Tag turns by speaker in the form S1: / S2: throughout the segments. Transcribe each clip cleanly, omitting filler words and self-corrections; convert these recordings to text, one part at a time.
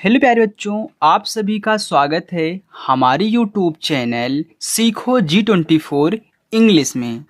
S1: Hello प्यारे बच्चों, आप सभी का स्वागत है हमारी यूट्यूब चैनल सीखो G24 इंग्लिश में।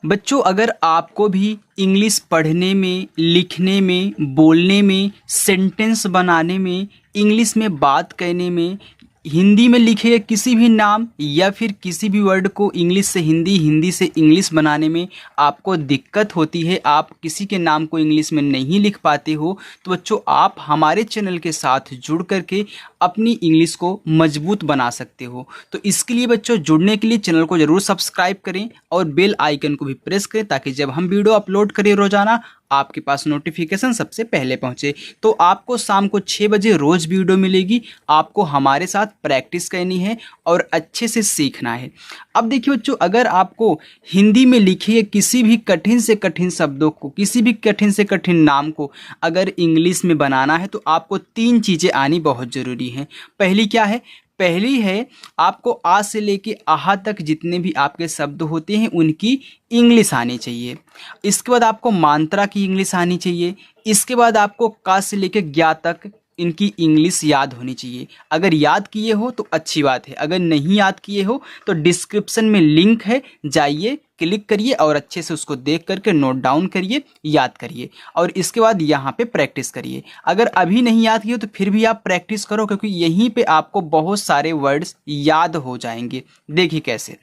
S1: बच्चों, अगर आपको भी इंग्लिश पढ़ने में, लिखने में, बोलने में, सेंटेंस बनाने में, इंग्लिश में बात करने में, हिंदी में लिखे किसी भी नाम या फिर किसी भी वर्ड को इंग्लिश से हिंदी, हिंदी से इंग्लिश बनाने में आपको दिक्कत होती है, आप किसी के नाम को इंग्लिश में नहीं लिख पाते हो, तो बच्चों आप हमारे चैनल के साथ जुड़ करके अपनी इंग्लिश को मजबूत बना सकते हो। तो इसके लिए बच्चों जुड़ने के लिए चैनल को ज़रूर सब्सक्राइब करें और बेल आइकन को भी प्रेस करें ताकि जब हम वीडियो अपलोड करें रोज़ाना आपके पास नोटिफिकेशन सबसे पहले पहुंचे। तो आपको शाम को 6 बजे रोज़ वीडियो मिलेगी, आपको हमारे साथ प्रैक्टिस करनी है और अच्छे से सीखना है। अब देखिए बच्चों, अगर आपको हिंदी में लिखे किसी भी कठिन से कठिन शब्दों को, किसी भी कठिन से कठिन नाम को अगर इंग्लिश में बनाना है तो आपको 3 चीज़ें आनी बहुत ज़रूरी हैं। पहली क्या है? पहली है आपको आ से लेके आहा तक जितने भी आपके शब्द होते हैं उनकी इंग्लिश आनी चाहिए। इसके बाद आपको मात्रा की इंग्लिश आनी चाहिए। इसके बाद आपको का से लेके ज्ञा तक इनकी इंग्लिश याद होनी चाहिए। अगर याद किए हो तो अच्छी बात है, अगर नहीं याद किए हो तो डिस्क्रिप्शन में लिंक है, जाइए क्लिक करिए और अच्छे से उसको देख करके नोट डाउन करिए, याद करिए और इसके बाद यहाँ पे प्रैक्टिस करिए। अगर अभी नहीं याद किए तो फिर भी आप प्रैक्टिस करो, क्योंकि यहीं पे आपको बहुत सारे वर्ड्स याद हो जाएंगे। देखिए कैसे,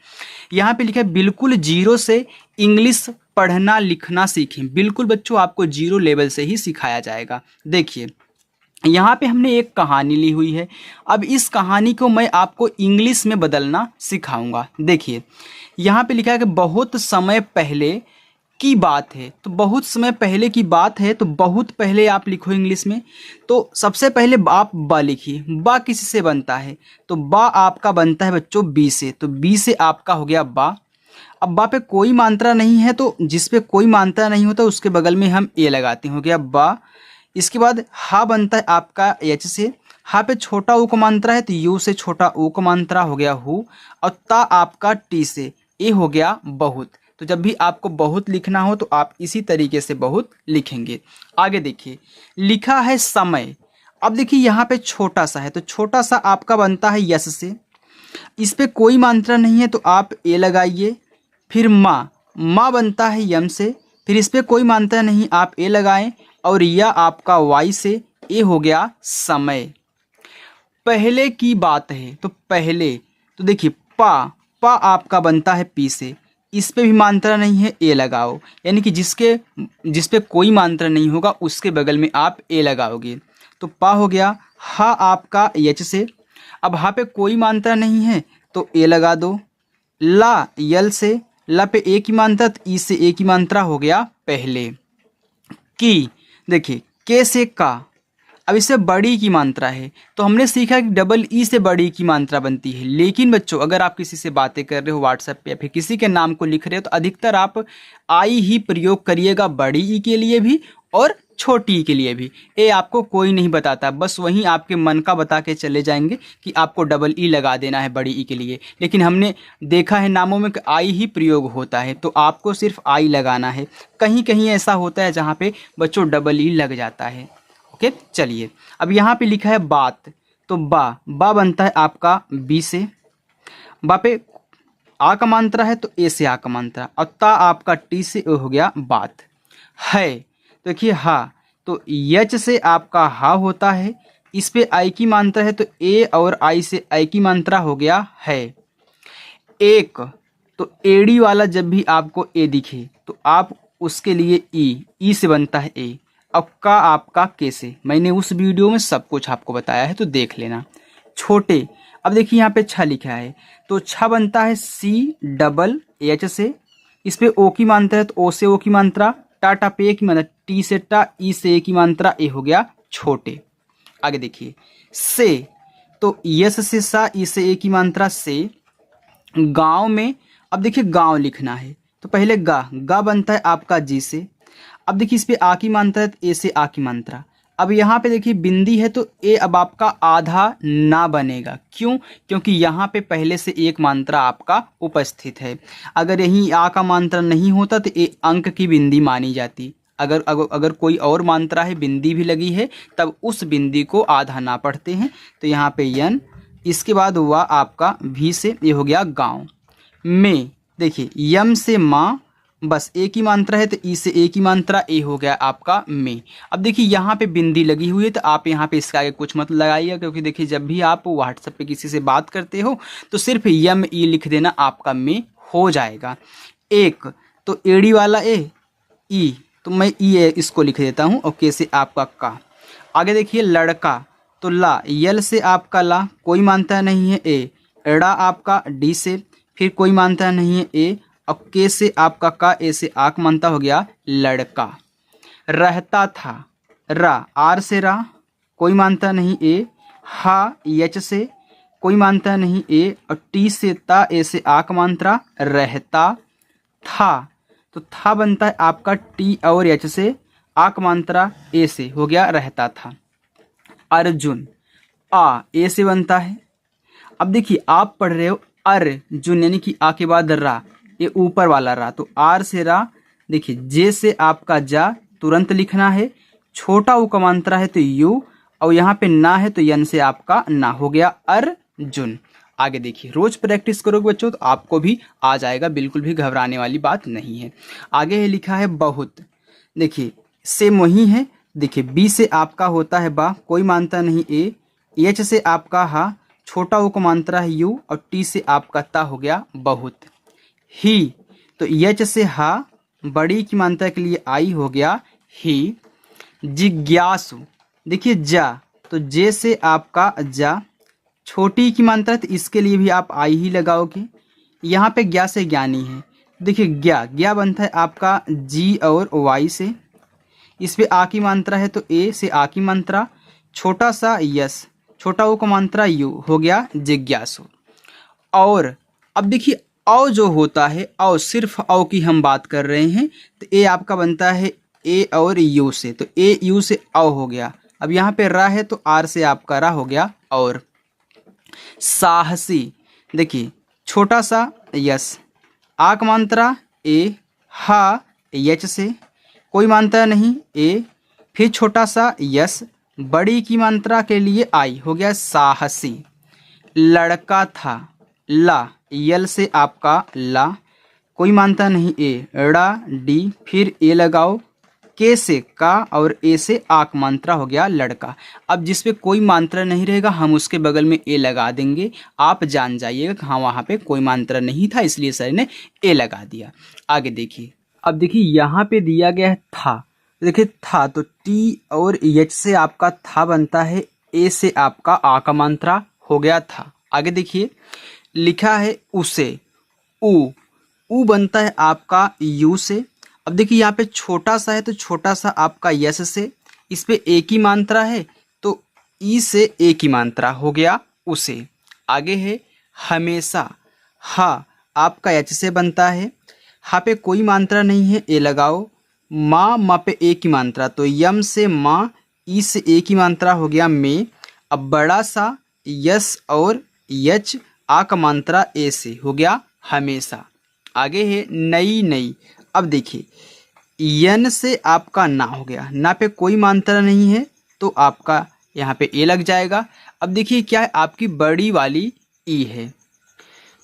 S1: यहाँ पे लिखा है बिल्कुल जीरो से इंग्लिश पढ़ना लिखना सीखें। बिल्कुल बच्चों आपको जीरो लेवल से ही सिखाया जाएगा। देखिए यहाँ पे हमने एक कहानी ली हुई है, अब इस कहानी को मैं आपको इंग्लिश में बदलना सिखाऊंगा। देखिए यहाँ पे लिखा है कि बहुत समय पहले की बात है, तो बहुत समय पहले की बात है तो बहुत पहले आप लिखो इंग्लिश में। तो सबसे पहले आप बा लिखिए। बा किसी से बनता है? तो बा आपका बनता है बच्चों बी से, तो बी से आपका हो गया बा। अब बा पे कोई मात्रा नहीं है तो जिस पे कोई मात्रा नहीं होता उसके बगल में हम ए लगाते हैं, हो गया बा। इसके बाद हा बनता है आपका एच से, हा पे छोटा ऊ का मात्रा है तो यू से छोटा ऊ का मात्रा हो गया हु, और ता आपका टी से, ए हो गया बहुत। तो जब भी आपको बहुत लिखना हो तो आप इसी तरीके से बहुत लिखेंगे। आगे देखिए लिखा है समय। अब देखिए यहाँ पे छोटा सा है तो छोटा सा आपका बनता है यस से, इस पे कोई मात्रा नहीं है तो आप ए लगाइए। फिर माँ, माँ बनता है यम से, फिर इस पे कोई मात्रा नहीं आप ए लगाएं और यह आपका वाई से, ए हो गया समय। पहले की बात है तो पहले, तो देखिए पा, पा आपका बनता है पी से, इस पे भी मात्रा नहीं है ए लगाओ, यानी कि जिस पे कोई मात्रा नहीं होगा उसके बगल में आप ए लगाओगे। तो पा हो गया। हा आपका एच से, अब हा पे कोई मात्रा नहीं है तो ए लगा दो। ला यल से, ला पे ए की मात्रा तो ई से ए की मात्रा हो गया पहले। की, देखिए के से का, अब इससे बड़ी की मात्रा है तो हमने सीखा कि डबल ई से बड़ी की मात्रा बनती है। लेकिन बच्चों अगर आप किसी से बातें कर रहे हो व्हाट्सएप पे या फिर किसी के नाम को लिख रहे हो तो अधिकतर आप आई ही प्रयोग करिएगा, बड़ी ई के लिए भी और छोटी ई के लिए भी। ए आपको कोई नहीं बताता, बस वहीं आपके मन का बता के चले जाएंगे कि आपको डबल ई लगा देना है बड़ी ई के लिए। लेकिन हमने देखा है नामों में कि आई ही प्रयोग होता है तो आपको सिर्फ आई लगाना है। कहीं कहीं ऐसा होता है जहाँ पे बच्चों डबल ई लग जाता है। ओके चलिए, अब यहाँ पे लिखा है बात, तो बा, बा बनता है आपका बी से, बा पे आ का मात्रा है तो ए से आ का मात्रा, और ता आपका टी से ए हो गया बात। है, देखिए हा, तो यच से आपका हा होता है, इस पे आई की मात्रा है तो ए और आई से आई की मात्रा हो गया है। एक, तो एड़ी वाला जब भी आपको ए दिखे तो आप उसके लिए ई से बनता है ए। अब का आपका कैसे, मैंने उस वीडियो में सब कुछ आपको बताया है तो देख लेना। छोटे, अब देखिए यहाँ पे छ लिखा है तो छ बनता है सी डबल एच से, इस पे ओ की मात्रा है तो ओ से ओ की मात्रा, टाटा पे ए की मात्रा, टी से टा, ई से ए की मात्रा, ए हो गया छोटे। आगे देखिए से, तो यस से सा, ई से ए की मात्रा से। गांव में, अब देखिए गांव लिखना है तो पहले गा बनता है आपका जी से, अब देखिए इस पे आ की मात्रा है तो ए से आ की मात्रा। अब यहाँ पे देखिए बिंदी है तो ए अब आपका आधा ना बनेगा, क्यों? क्योंकि यहाँ पे पहले से एक मात्रा आपका उपस्थित है। अगर यहीं आ का मात्रा नहीं होता तो ए अंक की बिंदी मानी जाती। अगर अगर अगर कोई और मात्रा है, बिंदी भी लगी है, तब उस बिंदी को आधा ना पढ़ते हैं। तो यहाँ पे यन, इसके बाद हुआ आपका भी से, ये हो गया गांव। में देखिए यम से माँ, बस एक ही मात्रा है तो ई से एक ही मात्रा, ए हो गया आपका में। अब देखिए यहाँ पे बिंदी लगी हुई है तो आप यहाँ पे इसका आगे कुछ मत लगाइएगा, क्योंकि देखिए जब भी आप व्हाट्सएप पे किसी से बात करते हो तो सिर्फ यम ई लिख देना, आपका में हो जाएगा। एक तो एड़ी वाला ए, ई, तो मैं ई इसको लिख देता हूँ, और के से आपका का। आगे देखिए लड़का, तो ला, यल से आपका ला, कोई मानता नहीं है ए, एड़ा आपका डी से, फिर कोई मानता नहीं है ए, और के से आपका का, ए से आक मानता, हो गया लड़का। रहता था, रा, आर से रा, कोई मानता नहीं ए, हा यच से, कोई मानता नहीं ए, और टी से ता, ए से आक मात्रा, रहता था। तो था बनता है आपका टी और एच से, आक मात्रा ए से, हो गया रहता था। अर्जुन, आ ए से बनता है। अब देखिए आप पढ़ रहे हो अर्जुन, यानी कि आ के बाद रा, ये ऊपर वाला रा, तो आर से रा। देखिए जे से आपका जा, तुरंत लिखना है, छोटा ऊ का मात्रा है तो यू, और यहाँ पे ना है तो यन से आपका ना, हो गया अर्जुन। आगे देखिए रोज प्रैक्टिस करोगे बच्चों तो आपको भी आ जाएगा, बिल्कुल भी घबराने वाली बात नहीं है। आगे है लिखा है बहुत, देखिए सेम वही है। देखिए बी से आपका होता है बा, कोई मानता नहीं ए, एच से आपका हा, छोटा ऊ को मात्रा है यू, और टी से आपका ता, हो गया बहुत। ही, तो एच से हा, बड़ी की मात्रा के लिए आई, हो गया ही। जिज्ञासु, देखिए जा, तो जे से आपका जा, छोटी की मात्रा तो इसके लिए भी आप आई ही लगाओगे। यहाँ पे ज्ञा से ज्ञानी है, देखिए ज्ञा, ज्ञा बनता है आपका जी और वाई से, इस पे आ की मात्रा है तो ए से आ की मात्रा, छोटा सा यस, छोटा ओ का मात्रा यू, हो गया जिज्ञासु। और अब देखिए औ जो होता है, औ सिर्फ औ की हम बात कर रहे हैं, तो ए आपका बनता है ए और यू से, तो ए यू से औ हो गया। अब यहाँ पे रा है तो आर से आपका रा, हो गया और। साहसी, देखिए छोटा सा यस, आक मात्रा ए, हा यच से, कोई मात्रा नहीं ए, फिर छोटा सा यस, बड़ी की मात्रा के लिए आई, हो गया साहसी। लड़का था, ला, यल से आपका ला, कोई मानता नहीं ए, ड़ा डी, फिर ए लगाओ, के से का और ए से आक मात्रा, हो गया लड़का। अब जिस पे कोई मात्रा नहीं रहेगा हम उसके बगल में ए लगा देंगे, आप जान जाइएगा कि हाँ वहाँ पे कोई मात्रा नहीं था, इसलिए सर ने ए लगा दिया। आगे देखिए, अब देखिए यहाँ पे दिया गया है था, देखिए था तो टी और एच से आपका था बनता है, ए से आपका आ का मात्रा, हो गया था। आगे देखिए लिखा है उसे, ऊ बनता है आपका यू से। अब देखिए यहाँ पे छोटा सा है तो छोटा सा आपका यस से, इस पे एक ही मात्रा है तो ई से एक ही मात्रा, हो गया उसे। आगे है हमेशा, हा आपका एच से बनता है, हा पे कोई मात्रा नहीं है, ए लगाओ। माँ पे एक ही मात्रा, तो यम से माँ, ई से एक ही मात्रा, हो गया में। अब बड़ा सा यस और यच, आ का मात्रा ए से, हो गया हमेशा। आगे है नई नई, अब देखिए यन से आपका ना हो गया, ना पे कोई मात्रा नहीं है तो आपका यहाँ पे ए लग जाएगा। अब देखिए क्या है, आपकी बड़ी वाली ई है,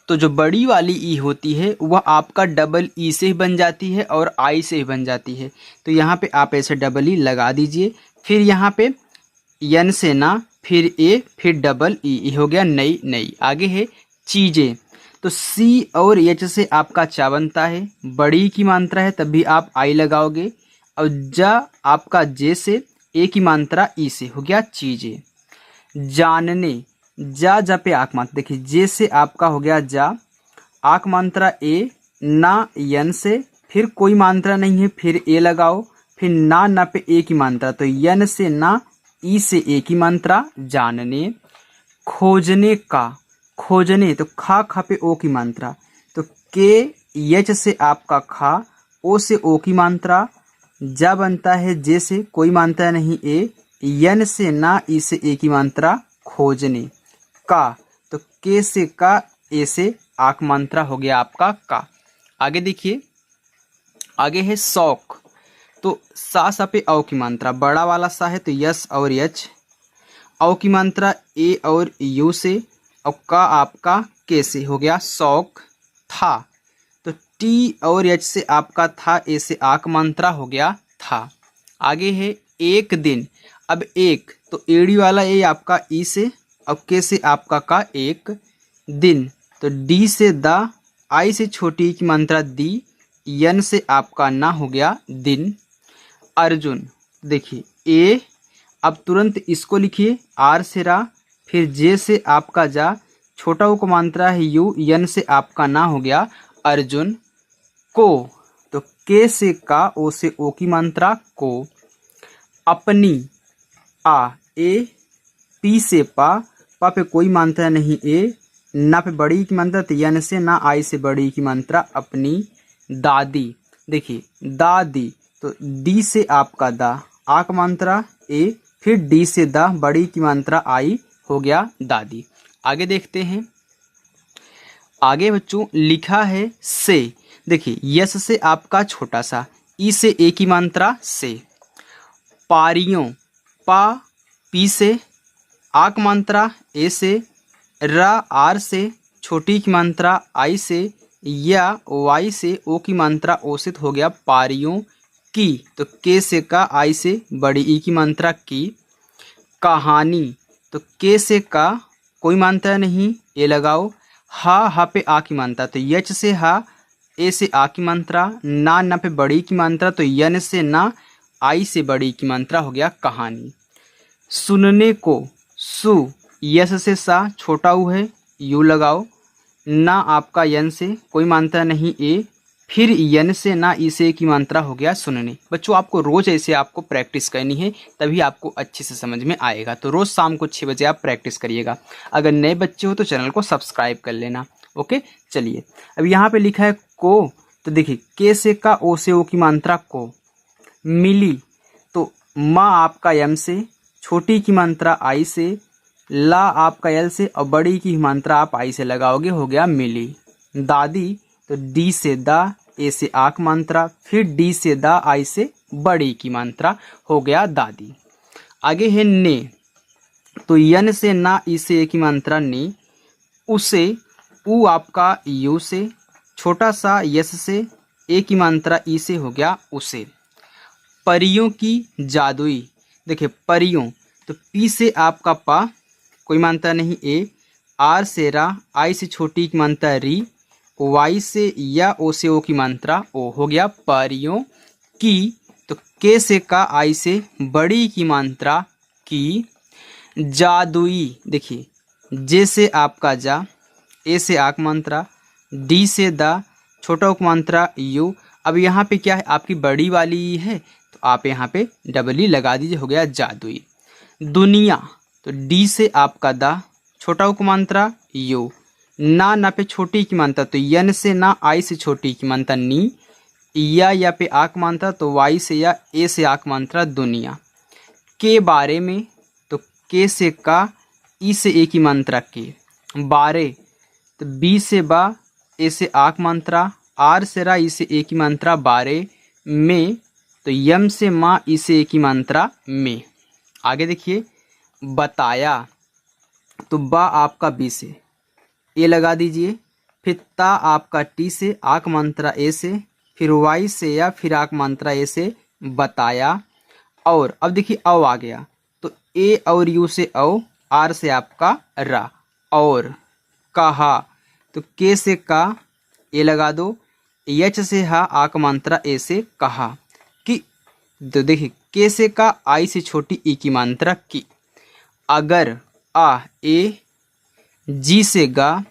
S1: तो जो बड़ी वाली ई होती है वह आपका डबल ई से ही बन जाती है और आई से ही बन जाती है, तो यहाँ पे आप ऐसे डबल ई लगा दीजिए। फिर यहाँ पे यन से ना, फिर ए, फिर डबल ई, हो गया नई नई। आगे है चीज़ें, तो सी और एच से आपका चा बनता है, बड़ी की मात्रा है तब भी आप आई लगाओगे, और जा आपका जे से ए की मात्रा ई से, हो गया चीज़ें। जानने, जा पे आक मात्रा, देखिए जे से आपका हो गया जा, आक मात्रा ए, ना यन से, फिर कोई मात्रा नहीं है, फिर ए लगाओ, फिर ना पे ए की मात्रा, तो यन से ना, ई से ए की मात्रा, जानने। खोजने का, खोजने तो खा पे ओ की मात्रा, तो के एच से आपका खा, ओ से ओ की मात्रा, जा बनता है जे से कोई मात्रा नहीं ए, यन से ना, ई से ए की मात्रा, खोजने। का तो के से का, ए से आक मात्रा, हो गया आपका का। आगे देखिए, आगे है शौक, तो सा पे औ की मात्रा, बड़ा वाला सा है तो यस और यच, औ की मात्रा ए और यू से, और का आपका के से, हो गया शौक था। तो टी और एच से आपका था, ए से आ का मात्रा हो गया था। आगे है एक दिन। अब एक तो एड़ी वाला ए आपका ई से, अब के से आपका का एक दिन, तो डी से द, आई से छोटी की मात्रा दी, यन से आपका ना हो गया दिन। अर्जुन, देखिए ए, अब तुरंत इसको लिखिए, आर से रा, फिर जे से आपका जा, छोटा ओ को मात्रा है यू, यन से आपका ना हो गया अर्जुन को, तो के से का, ओ से ओ की मात्रा को। अपनी, आ ए, पी से पा, पा पे कोई मात्रा नहीं ए, ना पे बड़ी की मात्रा तो यन से, ना आई से बड़ी की मात्रा अपनी। दादी, देखिए दादी, तो डी से आपका दा, आ का मात्रा ए, फिर डी से दा, बड़ी की मात्रा आई, हो गया दादी। आगे देखते हैं। आगे बच्चों लिखा है से, देखिए यस से आपका छोटा सा, ई से ए की मात्रा से। पारियों, पा पी से, आ की मात्रा ए से, रा आर से, छोटी की मात्रा आई से, या वाई से, ओ की मात्रा ओ से, तो हो गया पारियों की, तो के से का, आई से बड़ी ई की मात्रा की। कहानी, तो के से का, कोई मात्रा नहीं, ए लगाओ, हा पे आ की मात्रा, तो यच से हा, ए से आ की मात्रा, ना पे बड़ी की मात्रा, तो यन से ना, आई से बड़ी की मात्रा, हो गया कहानी। सुनने को, सु, यस से सा, छोटा ऊ है, यू लगाओ, ना आपका यन से, कोई मात्रा नहीं ए, फिर यन से ना, ई से की मात्रा, हो गया सुनने। बच्चों आपको रोज ऐसे आपको प्रैक्टिस करनी है, तभी आपको अच्छे से समझ में आएगा। तो रोज शाम को 6 बजे आप प्रैक्टिस करिएगा। अगर नए बच्चे हो तो चैनल को सब्सक्राइब कर लेना। ओके, चलिए अब यहाँ पे लिखा है को, तो देखिए के से का, ओ से ओ की मात्रा को। मिली, तो माँ आपका यम से, छोटी की मात्रा आई से, ला आपका यल से, और बड़ी की मात्रा आप आई से लगाओगे, हो गया मिली। दादी, तो डी से दा, ए से आ की मात्रा, फिर डी से दा, आई से बड़ी की मात्रा, हो गया दादी। आगे है ने, तो यन से ना, ई से ए की मात्रा ने। उसे, ऊ आपका यू से, छोटा सा यस से, ए की मात्रा ई से, हो गया उसे। परियों की जादुई, देखिए परियों, तो पी से आपका पा, कोई मात्रा नहीं ए, आर से रा, आई से छोटी की मात्रा री, वाई से या, ओ से ओ की मात्रा ओ, हो गया परियों की, तो के से का, आई से बड़ी की मात्रा की। जादुई, देखिए जे से आपका जा, ए से आक मात्रा, डी से दा, छोटा उक मात्रा यू। अब यहाँ पे क्या है, आपकी बड़ी वाली ई है, तो आप यहाँ पे डबल ई लगा दीजिए, हो गया जादुई। दुनिया, तो डी से आपका दा, छोटा उक मात्रा यू, ना पे छोटी की मात्रा, तो यन से ना, आई से छोटी की मात्रा नी, या पे आक मात्रा, तो वाई से या, ए से आक मात्रा दुनिया। के बारे में, तो के से का, ई से ए की मात्रा के। बारे, तो बी से बा, ए से आक मात्रा, आर से रा, ई से ए की मात्रा बारे में, तो यम से माँ, ई से ए की मात्रा में। आगे देखिए बताया, तो बा आपका बी से, ए लगा दीजिए, फिर ता आपका टी से, आक मात्रा ए से, फिर वाई से या, फिर आक मात्रा ए से, बताया। और अब देखिए औ आ गया, तो ए और यू से औ, आर से आपका रा, और कहा, तो के से का, ए लगा दो, यच से हा, आक मात्रा ए से कहा। कि, तो देखिए के से का, आई से छोटी ई की मात्रा की। अगर, आ ए, जी से गा,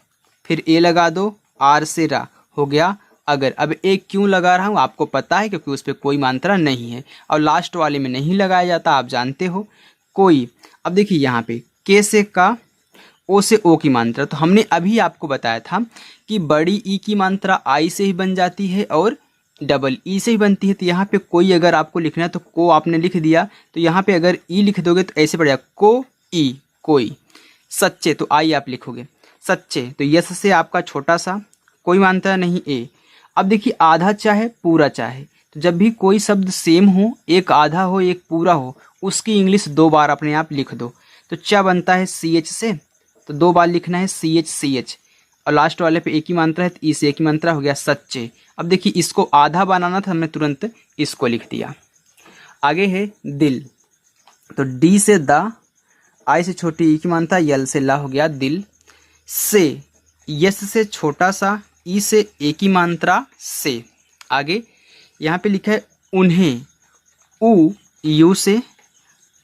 S1: फिर ए लगा दो, आर से रा, हो गया अगर। अब ए क्यों लगा रहा हूँ आपको पता है, क्योंकि उस पर कोई मात्रा नहीं है, और लास्ट वाले में नहीं लगाया जाता, आप जानते हो कोई। अब देखिए यहाँ पे के से का, ओ से ओ की मात्रा, तो हमने अभी आपको बताया था कि बड़ी ई की मात्रा आई से ही बन जाती है और डबल ई से ही बनती है। तो यहाँ पे कोई अगर आपको लिखना है तो को आपने लिख दिया, तो यहाँ पे अगर ई लिख दोगे तो ऐसे पड़ जाएगा को ई, कोई। सच्चे, तो आई आप लिखोगे सच्चे, तो यस से आपका छोटा सा, कोई मात्रा नहीं ए। अब देखिए आधा चाहे पूरा चाहे, तो जब भी कोई शब्द सेम हो, एक आधा हो एक पूरा हो, उसकी इंग्लिश 2 बार अपने आप लिख दो। तो च बनता है CH से, तो 2 बार लिखना है CH, और लास्ट वाले पे एक ही मात्रा है तो ई से एक ही मात्रा हो गया सच्चे। अब देखिए इसको आधा बनाना था, हमने तुरंत इसको लिख दिया। आगे है दिल, तो डी से दा, आई से छोटी ई की मात्रा, यल से ला हो गया दिल। से, यस से छोटा सा, ई से एक ही मात्रा से। आगे यहाँ पे लिखा है उन्हें, उ यू से,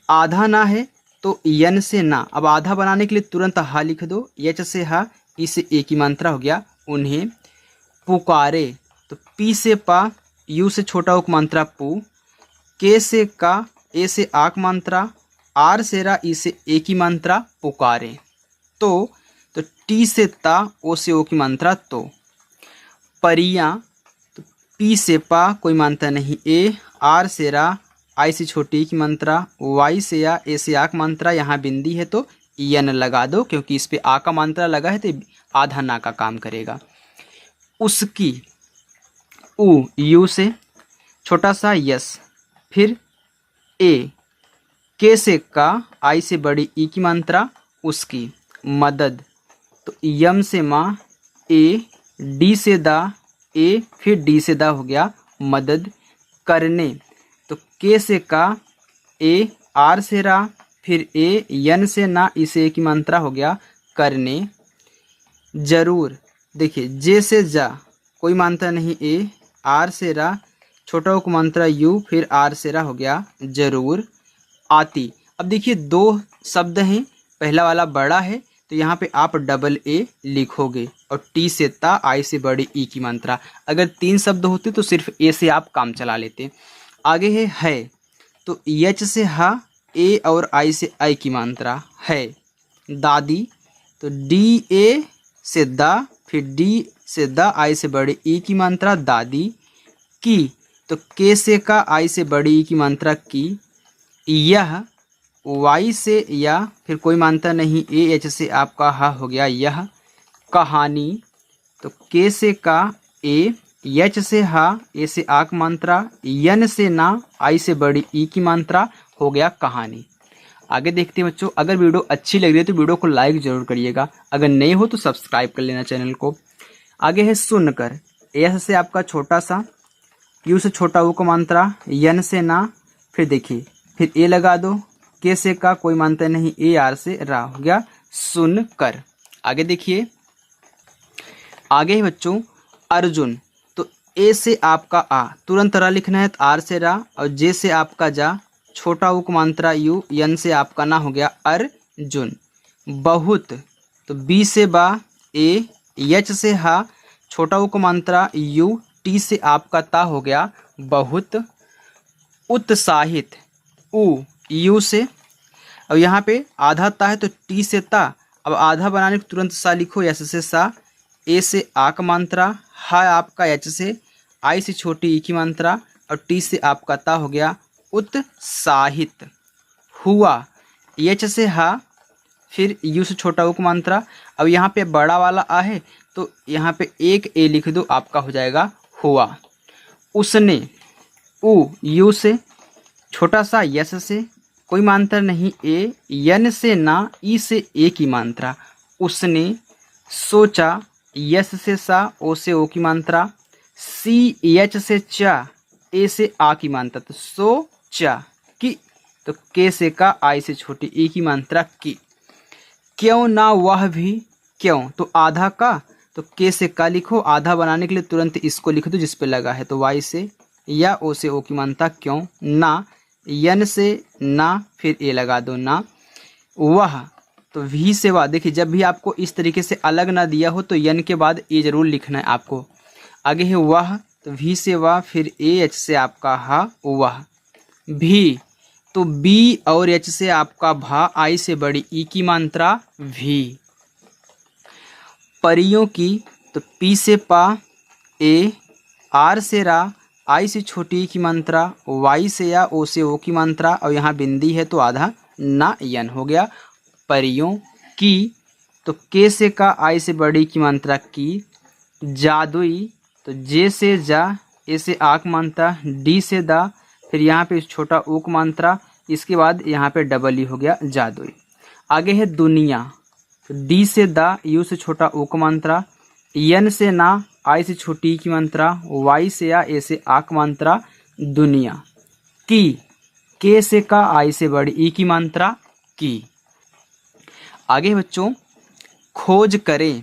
S1: आधा ना है तो यन से ना। अब आधा बनाने के लिए तुरंत हा लिख दो, यच से हा, ई से एक ही मात्रा हो गया उन्हें। पुकारे, तो पी से पा, यू से छोटा उक मात्रा पू, के से का, ए से आक मात्रा, आर से रा, ई से एक ही मात्रा पुकारे। तो टी से ता, ओ से ओ की मात्रा तो। परियां, तो पी से पा, कोई मात्रा नहीं ए, आर से रा, आई से छोटी की मात्रा, वाई से या, ए से आक मात्रा, यहाँ बिंदी है तो यन लगा दो, क्योंकि इस पे आ का मात्रा लगा है तो आधा ना का काम करेगा। उसकी, उ यू से छोटा सा यस, फिर ए, के से का, आई से बड़ी ई की मात्रा उसकी। मदद, तो यम से माँ, ए, डी से दा, ए, फिर डी से दा हो गया मदद। करने, तो के से का, ए, आर से रा, फिर ए, यन से ना, इसे एक ही मात्रा हो गया करने। जरूर, देखिए जे से जा, कोई मात्रा नहीं ए, आर से रा, छोटा उक मात्रा यू, फिर आर से रा हो गया जरूर। आती, अब देखिए 2 शब्द हैं, पहला वाला बड़ा है तो यहाँ पे आप डबल ए लिखोगे, और टी से ता, आई से बड़ी ई की मात्रा। अगर 3 शब्द होते तो सिर्फ ए से आप काम चला लेते। आगे है, तो एच से हा, ए और आई से आई की मात्रा है। दादी, तो डी ए से दा, फिर डी से दा, आई से बड़ी ई की मात्रा दादी। की, तो के से का, आई से बड़ी ई की मात्रा की। यह, वाई से या, फिर कोई मात्रा नहीं, ए एच से आपका हा हो गया यह। कहानी, तो के से का, ए, एच से हा, ए से आक मात्रा, यन से ना, आई से बड़ी ई की मात्रा हो गया कहानी। आगे देखते हैं बच्चों, अगर वीडियो अच्छी लग रही है तो वीडियो को लाइक जरूर करिएगा, अगर नए हो तो सब्सक्राइब कर लेना चैनल को। आगे है सुनकर, एस से आपका छोटा सा, यू से छोटा ऊ का मात्रा, यन से ना, फिर देखिए फिर ए लगा दो, के से का, कोई मात्रा नहीं, ए आर से रा हो गया सुन कर। आगे देखिए, आगे है बच्चों अर्जुन, तो ए से आपका आ, तुरंत रा लिखना है तो आर से रा, और जे से आपका जा, छोटा उक मात्रा यू, यन से आपका ना हो गया अर्जुन। बहुत, तो बी से बा, ए, एच से हा, छोटा उक मात्रा यू, टी से आपका ता हो गया बहुत। उत्साहित, उ यू से, अब यहाँ पे आधा ता है तो टी से ता, अब आधा बनाने को तुरंत सा लिखो, एस से सा, ए से आ का मात्रा, हा आपका एच से, आई से छोटी ई की मात्रा, और टी से आपका ता हो गया उत्साहित। हुआ, एच से हा, फिर यू से छोटा ऊ का मात्रा, अब यहाँ पे बड़ा वाला आ है तो यहाँ पे एक ए लिख दो, आपका हो जाएगा हुआ। उसने, उ यू से, छोटा सा यस से, कोई मात्रा नहीं, ए, यन से ना, ई से ए की मात्रा उसने। सोचा, यस से सा, ओ से ओ की मात्रा, सी एच से चा, ए से आ की मात्रा, तो सो चा की, तो के से का, आई से छोटी ई की मात्रा की। क्यों ना वह भी, क्यों, तो आधा का, तो के से का लिखो, आधा बनाने के लिए तुरंत इसको लिख दो जिस पे लगा है, तो वाई से या ओ से ओ की मात्रा क्यों ना, यन से ना, फिर ए लगा दो ना। वह, तो वी से वाह, देखिए जब भी आपको इस तरीके से अलग ना दिया हो तो यन के बाद ए जरूर लिखना है आपको। आगे है वह, तो वी से वाह, फिर ए एच से आपका हा वह। भी, तो बी और एच से आपका भा, आई से बड़ी ई की मात्रा भी। परियों की, तो पी से पा, ए, आर से रा, आई से छोटी की मात्रा, वाई से या, ओ से ओ की मात्रा, और यहाँ बिंदी है तो आधा ना, यन हो गया परियों की। तो के से का, आई से बड़ी की मात्रा की। जादुई, तो जे से जा, ए से आक मात्रा, डी से दा, फिर यहाँ पे छोटा ऊक मात्रा, इसके बाद यहाँ पे डबल ई हो गया जादुई। आगे है दुनिया, तो डी से दा, यू से छोटा ऊक मात्रा, यन से ना, आई से छोटी की मात्रा, वाई से या, ए से आक मात्रा दुनिया। की, के से का, आई से बड़ी ई की मात्रा की। आगे बच्चों खोज करें,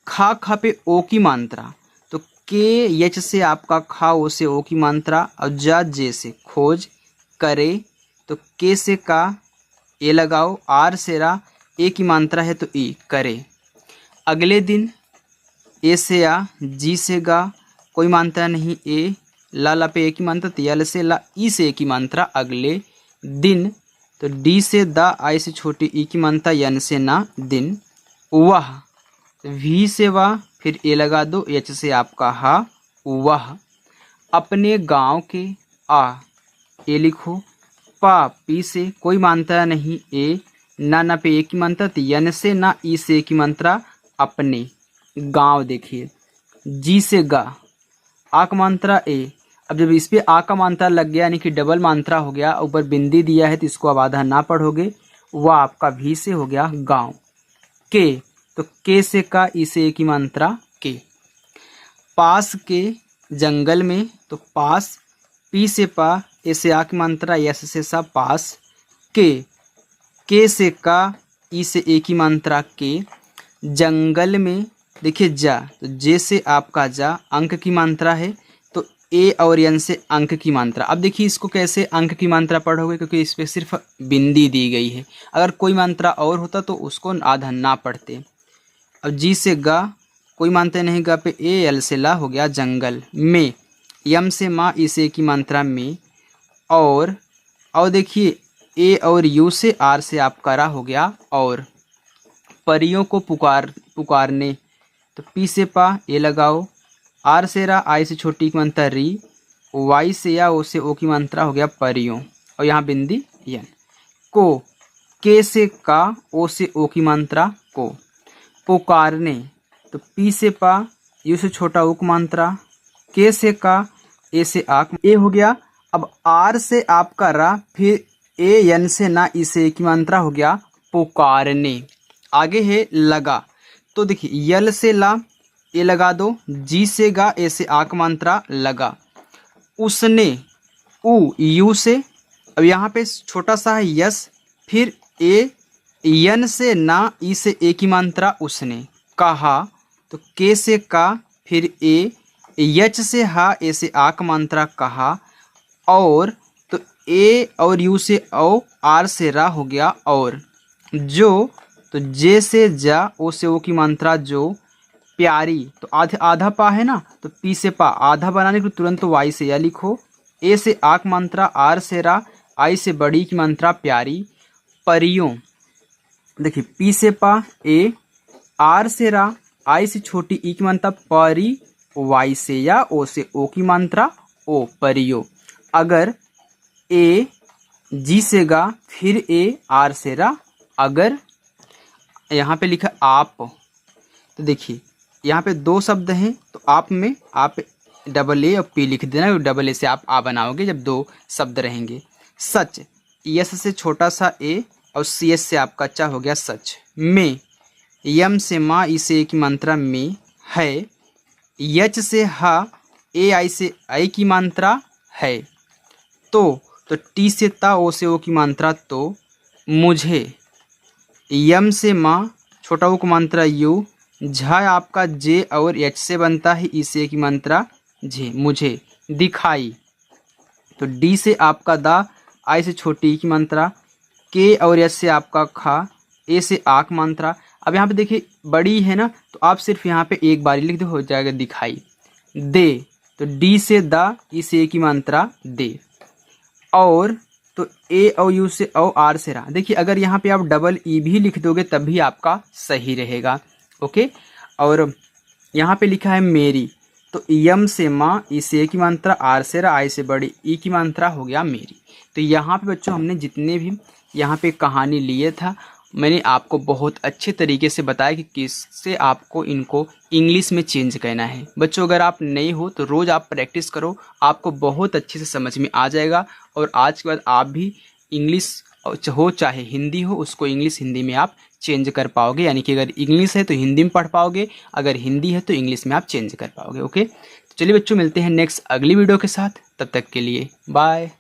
S1: खा खा पे ओ की मात्रा, तो के यच से आपका खा, ओ से ओ की मात्रा, और जा जे से खोज करे, तो के से का ए लगाओ, आर से रा, ए की मात्रा है तो ई करे। अगले दिन ए से आ, जी से गा, कोई मात्रा नहीं, ए ला ला पे ए की मात्रा, तो यल से ला, ई से ए की मात्रा अगले दिन, तो डी से दा, आई से छोटी ई की मात्रा, यन से ना दिन। वह, वी से वाह, फिर ए लगा दो, एच से आपका हा, वह। अपने गांव के, आ ए लिखो, पा पी से कोई मात्रा नहीं, ए ना ना पे ए की मात्रा, तो यन से ना, ई से ए की मात्रा अपने गांव। देखिए जी से गा, आ का मात्रा ए, अब जब इस पे आ का मात्रा लग गया यानी कि डबल मात्रा हो गया, ऊपर बिंदी दिया है तो इसको अब आधा ना पढ़ोगे, वह आपका भी से हो गया गांव। के, तो के से का, ई से ए की मात्रा के। पास के जंगल में, तो पास, पी से पा, ए से आ की मात्रा, यस से सा, पास के से का, ई से ए की मात्रा के। जंगल में देखिए जा, तो जे से आपका जा, अंक की मात्रा है, तो ए और यन से अंक की मात्रा। अब देखिए इसको कैसे अंक की मात्रा पढ़ोगे, क्योंकि इस पे सिर्फ बिंदी दी गई है, अगर कोई मात्रा और होता तो उसको आधा ना पढ़ते। अब जी से गा, कोई मानते नहीं, गा पे ए, एल से ला हो गया जंगल में। यम से माँ, ई से की मात्रा में। और देखिए ए और यू से, आर से आपका रा हो गया और। परियों को पुकारने, तो पी से पा, ए लगाओ, आर से रा, आई से छोटी की मात्रा री, वाई से या, ओ से ओ की मात्रा हो गया परियों, और यहाँ बिंदी यन। को, के से का, ओ से ओ की मात्रा को। पुकारने, तो पी से पा, यू से छोटा उक मात्रा, के से का, ए से आक, ए हो गया। अब आर से आपका रा, फिर ए यन से ना, ई से ए की मात्रा हो गया पुकारने। आगे है लगा, तो देखिए यल से ला, ए लगा दो, जी से गा, ए से आक मात्रा लगा। उसने, उ यू से, अब यहाँ पे छोटा सा है यस, फिर ए, यन से ना, ई से ए की मात्रा उसने। कहा, तो के से का, फिर ए, यच से हा, ए से आक मात्रा कहा। और, तो ए और यू से औ, आर से रा हो गया और। जो, तो जे से जा, ओ से ओ की मात्रा जो। प्यारी, तो आधा पा है ना, तो पी से पा, आधा बनाने को तुरंत तो वाई से या लिखो। ए से आक मात्रा, आर से रा, आई से बड़ी की मात्रा प्यारी। परियों, देखिए पी से पा, ए, आर से रा, आई से छोटी ई की मात्रा परी, वाई से या, ओ से ओ की मात्रा ओ, परियों। अगर ए, जी से गा, फिर ए, आर से रा, अगर। यहाँ पे लिखा आप, तो देखिए यहाँ पे दो शब्द हैं, तो आप में आप डबल ए और पी लिख देना, डबल ए से आप आ बनाओगे जब दो शब्द रहेंगे। सच, यस से छोटा सा ए और सी एस से आपका चा हो गया सच। में, यम से माँ, ई से ए की मात्रा में है। यच से हा, ए आई से आई की मात्रा है। तो टी से ता, ओ से ओ की मात्रा तो। मुझे, यम से माँ, छोटा ओ की मात्रा यू। झा आपका जे और एच से बनता है, ई से की मात्रा जे। मुझे दिखाई, तो डी से आपका दा, आई से छोटी ई की मात्रा। के और एच से आपका खा, ए से आक मात्रा। अब यहाँ पे देखिए बड़ी है ना, तो आप सिर्फ यहाँ पे एक बार लिख दो, हो जाएगा दिखाई। दे, तो डी से दा, ई से ए की मात्रा दे। और, तो ए और यू से औ, आर से रा। देखिए अगर यहाँ पे आप डबल ई भी लिख दोगे तब भी आपका सही रहेगा। ओके, और यहाँ पे लिखा है मेरी, तो यम से माँ, ई से ए की मात्रा, आर से रा, आई से बड़ी ई की मात्रा हो गया मेरी। तो यहाँ पे बच्चों हमने जितने भी यहाँ पे कहानी लिए था मैंने आपको बहुत अच्छे तरीके से बताया कि किससे आपको इनको इंग्लिश में चेंज करना है। बच्चों अगर आप नए हो तो रोज़ आप प्रैक्टिस करो, आपको बहुत अच्छे से समझ में आ जाएगा और आज के बाद आप भी इंग्लिश हो चाहे हिंदी हो, उसको इंग्लिश हिंदी में आप चेंज कर पाओगे। यानी कि अगर इंग्लिश है तो हिंदी में पढ़ पाओगे, अगर हिंदी है तो इंग्लिश में आप चेंज कर पाओगे। ओके, तो चलिए बच्चों मिलते हैं नेक्स्ट अगली वीडियो के साथ, तब तक के लिए बाय।